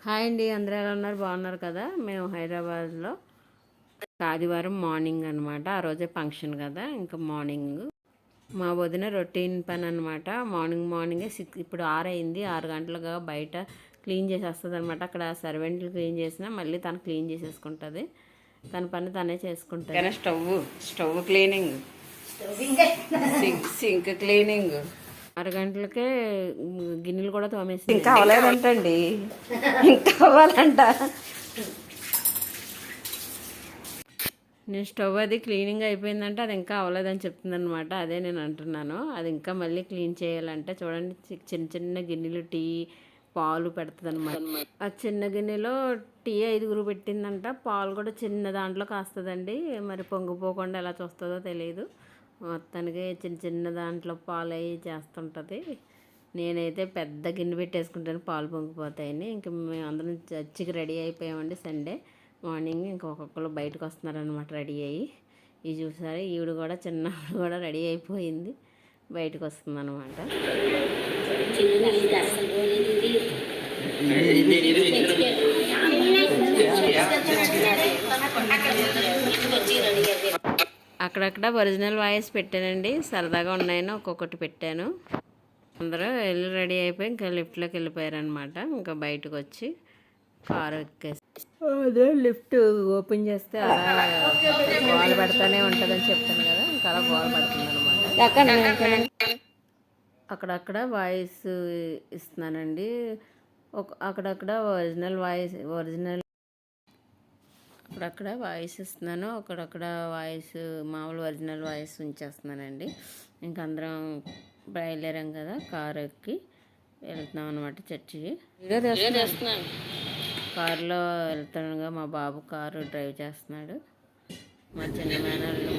Hi అండి, అందరూ ఎలా ఉన్నారు? బాగున్నారు కదా? మేము హైదరాబాద్లో ఆదివారం మార్నింగ్ అనమాట. ఆ రోజే ఫంక్షన్ కదా, ఇంకా మార్నింగ్ మా వదిన రొటీన్ పని అనమాట. మార్నింగే ఇప్పుడు 6 అయింది. 6 గంటలుగా బయట క్లీన్ చేసేస్తుంది అనమాట. అక్కడ సర్వెంట్లు క్లీన్ చేసినా మళ్ళీ తను క్లీన్ చేసేసుకుంటుంది. తన పని తనే చేసుకుంటుంది. Stove cleaning, sync cleaning. 6 గంటలకే గిన్నెలు కూడా తోమేసి ఇంకా అవ్వలేదంటండి. ఇంకా అవ్వాలంట. నేను స్టవ్ అది క్లీనింగ్ అయిపోయిందంటే అది ఇంకా అవ్వలేదని చెప్తుంది అనమాట. అదే నేను అంటున్నాను, అది ఇంకా మళ్ళీ క్లీన్ చేయాలంటే. చూడండి, చిన్న చిన్న గిన్నెలు టీ పాలు పెడుతుంది అనమాట. ఆ చిన్న గిన్నెలో టీ 5గురు పెట్టిందంట. పాలు కూడా చిన్న దాంట్లో కాస్తుందండి. మరి పొంగిపోకుండా ఎలా చూస్తుందో తెలియదు. మొత్తానికి చిన్న చిన్న దాంట్లో పాలు అవి చేస్తుంటుంది. నేనైతే పెద్ద గిన్నె పెట్టేసుకుంటాను, పాలు పొంగిపోతాయని. ఇంక మేము అందరం చర్చికి రెడీ అయిపోయామండి. సండే మార్నింగ్ ఇంకా ఒక్కొక్కరు బయటకు వస్తున్నారనమాట రెడీ అయ్యి. ఇది చూసారు, ఈవిడ కూడా చిన్నప్పుడు కూడా రెడీ అయిపోయింది, బయటకు వస్తుంది అనమాట. అక్కడక్కడ ఒరిజినల్ వాయిస్ పెట్టానండి, సరదాగా ఉన్నాయని ఒక్కొక్కటి పెట్టాను. అందరూ వెళ్ళి రెడీ అయిపోయి ఇంకా లిఫ్ట్లోకి వెళ్ళిపోయారనమాట. ఇంకా బయటకు వచ్చి కారు ఎక్కేసి అదే లిఫ్ట్ ఓపెన్ చేస్తే అలా గోల పెడతానే ఉంటుందని చెప్తాను కదా, ఇంకా అలా గోల పడుతుంది అనమాట. అక్కడక్కడ వాయిస్ ఇస్తున్నానండి. అక్కడక్కడ అక్కడక్కడ వాయిస్ ఇస్తున్నాను, అక్కడక్కడ వాయిస్ మామూలు ఒరిజినల్ వాయిస్ ఉంచేస్తున్నానండి. ఇంక అందరం బయలుదేరాం కదా, కారు ఎక్కి వెళ్తున్నాం అనమాట చర్చికి. చేస్తున్నాను, కారులో వెళ్తానుగా మా బాబు కారు డ్రైవ్ చేస్తున్నాడు. మా చిన్న మేనల్ని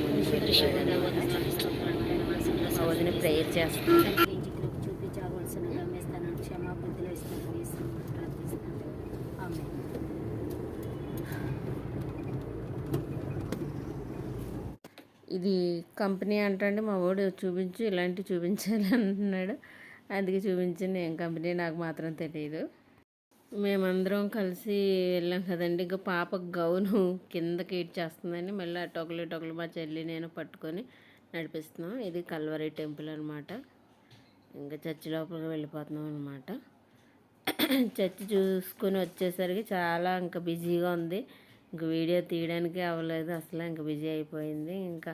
మా వదిన ప్రేయర్ చేస్తున్నాడు. చూపించవలసిన గమ్యస్థానం క్షమాపణలు ఇస్తున్నాను. ఇది కంపెనీ అంటండి. మా వాడు ఇలాంటివి చూపించాలి అంటున్నాడు. అందుకే చూపించండి, ఏం కంపెనీ నాకు మాత్రం తెలియదు. మేమందరం కలిసి వెళ్ళాం కదండి. ఇంకా పాప గౌను కిందకి చేస్తుందని మళ్ళీ అటొకలు మా చెల్లి నేను పట్టుకొని నడిపిస్తున్నాం. ఇది కల్వరి టెంపుల్ అనమాట. ఇంకా చర్చి లోపలికి వెళ్ళిపోతున్నాం అనమాట. చర్చి చూసుకొని వచ్చేసరికి చాలా ఇంకా బిజీగా ఉంది. ఇంక వీడియో తీయడానికి అవ్వలేదు అసలు, ఇంకా బిజీ అయిపోయింది. ఇంకా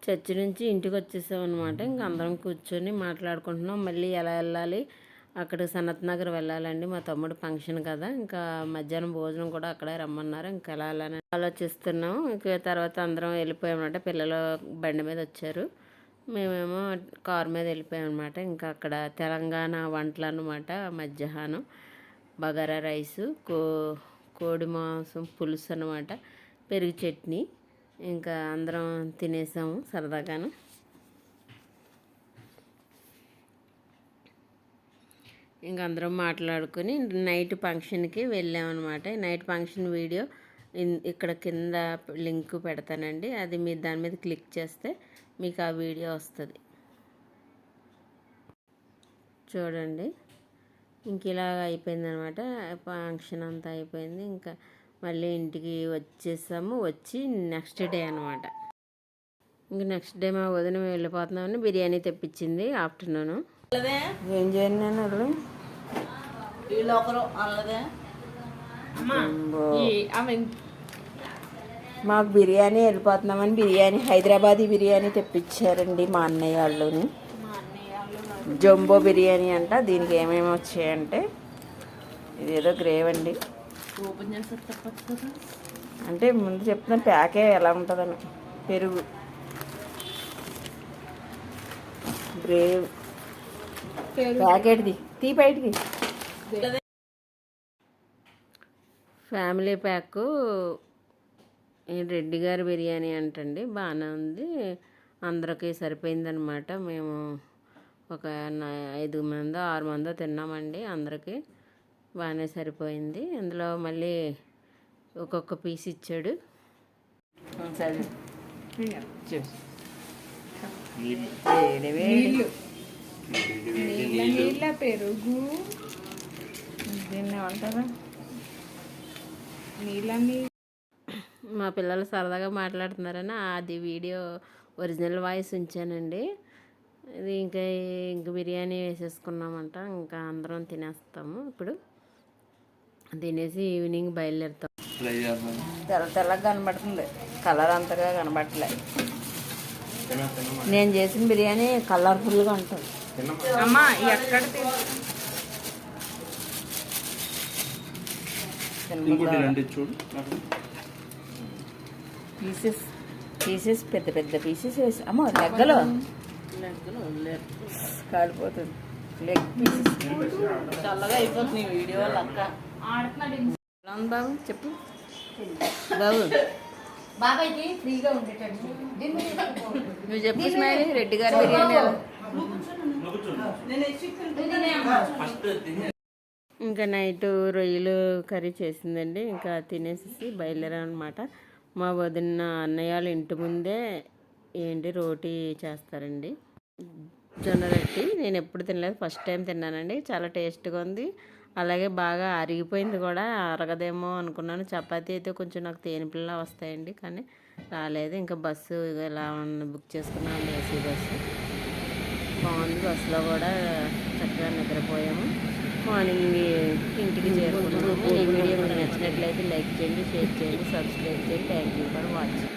చర్చి నుంచి ఇంటికి వచ్చేసాం అనమాట. ఇంకా అందరం కూర్చొని మాట్లాడుకుంటున్నాం, మళ్ళీ ఎలా వెళ్ళాలి. అక్కడ సనత్ నగర్ వెళ్ళాలండి, మా తమ్ముడు ఫంక్షన్ కదా. ఇంకా మధ్యాహ్నం భోజనం కూడా అక్కడే రమ్మన్నారు. ఇంకా ఎలా వెళ్ళాలని ఆలోచిస్తున్నాం. ఇంకా తర్వాత అందరం వెళ్ళిపోయామన్నమాట. పిల్లలు బండి మీద వచ్చారు, మేమేమో కారు మీద వెళ్ళిపోయాం అనమాట. ఇంకా అక్కడ తెలంగాణ వంటలు అనమాట. మధ్యాహ్నం బగారా రైసు, కోడి మాంసం పులుసు అనమాట, పెరుగు చట్నీ. ఇంకా అందరం తినేసాము సరదాగాను. ఇంకా అందరం మాట్లాడుకుని నైట్ ఫంక్షన్కి వెళ్ళామన్నమాట. నైట్ ఫంక్షన్ వీడియో ఇక్కడ కింద లింక్ పెడతానండి. అది మీరు దాని మీద క్లిక్ చేస్తే మీకు ఆ వీడియో వస్తుంది, చూడండి. ఇంక ఇలాగ అయిపోయింది అనమాట. ఫంక్షన్ అంతా అయిపోయింది. ఇంకా మళ్ళీ ఇంటికి వచ్చేసాము. వచ్చి నెక్స్ట్ డే అనమాట. ఇంక నెక్స్ట్ డే మా వదిన వెళ్ళిపోతున్నామని బిర్యానీ తెప్పించింది ఆఫ్టర్నూన్. ఏం చేయండి నేను వాళ్ళు మాకు బిర్యానీ వెళ్ళిపోతున్నామని బిర్యానీ హైదరాబాదీ బిర్యానీ తెప్పించారండి మా అన్నయ్య వాళ్ళని. జంబో బిర్యానీ అంట. దీనికి ఏమేమి వచ్చాయంటే ఇదేదో గ్రేవ్ అండి. ఓపెన్ చేస్తే అంటే ముందు చెప్తున్నాను ప్యాకే ఎలా ఉంటుందని. పెరుగు, గ్రేవ్ ప్యాకెట్ది తీ బయటికి. ఫ్యామిలీ ప్యాకు రెడ్డి గారి బిర్యానీ అంటండి. బాగానే ఉంది, అందరికీ సరిపోయిందనమాట. మేము ఒక 5 మందో 6 మందో తిన్నామండి. అందరికీ బాగానే సరిపోయింది. అందులో మళ్ళీ ఒక్కొక్క పీస్ ఇచ్చాడు. నీళ్ళ పెరుగు దీన్ని ఏమంటారా నీళ్ళని. మా పిల్లలు సరదాగా మాట్లాడుతున్నారని అది వీడియో ఒరిజినల్ వాయిస్ ఉంచానండి. ఇది ఇంక బిర్యానీ వేసేసుకున్నామంట. ఇంకా అందరం తినేస్తాము. ఇప్పుడు తినేసి ఈవినింగ్ బయలుదేరుతాం. తెల్లగా కనబడుతుంది, కలర్ అంతగా కనబడట్లేదు. నేను చేసిన బిర్యానీ కలర్ఫుల్గా ఉంటుంది. అమ్మా ఎక్కడ పీసెస్ పెద్ద పెద్ద పీసెస్ వేసి అమ్మ లెగ్గలో కాలిపోతుంది. లెగ్ పీసెస్ చల్లగా అయిపోతుంది ఈ వీడియో లెక్క. బాబు చెప్పు బాబు, బాబాయ్కి ఫ్రీగా ఉండేటట్టు నువ్వు చెప్పు స్మైలీ. రెడ్డి గారి బిర్యానీ ఇంకా నైట్ రొయ్యలు కర్రీ చేసిందండి. ఇంకా తినేసి బయలుదేరాం అనమాట. మా వదిన అన్నయ్య వాళ్ళ ఇంటి ముందే రోటీ చేస్తారండి, జొన్న రొట్టి. నేను ఎప్పుడు తినలేదు, ఫస్ట్ టైం తిన్నానండి. చాలా టేస్ట్గా ఉంది. అలాగే బాగా అరిగిపోయింది కూడా, అరగదేమో అనుకున్నాను. చపాతీ అయితే కొంచెం నాకు తేనెపిల్ల వస్తాయండి, కానీ రాలేదు. ఇంకా బస్సు ఇలా బుక్ చేసుకున్నాను, ఏసీ బస్సు బాగుంది. బస్సులో కూడా చక్కగా నిద్రపోయాము. మార్నింగ్ ఇంటికి చేరుకున్నాము. ఈ వీడియో మీకు నచ్చినట్లయితే లైక్ చేయండి, షేర్ చేయండి, సబ్స్క్రైబ్ చేయండి. Thank you for watching.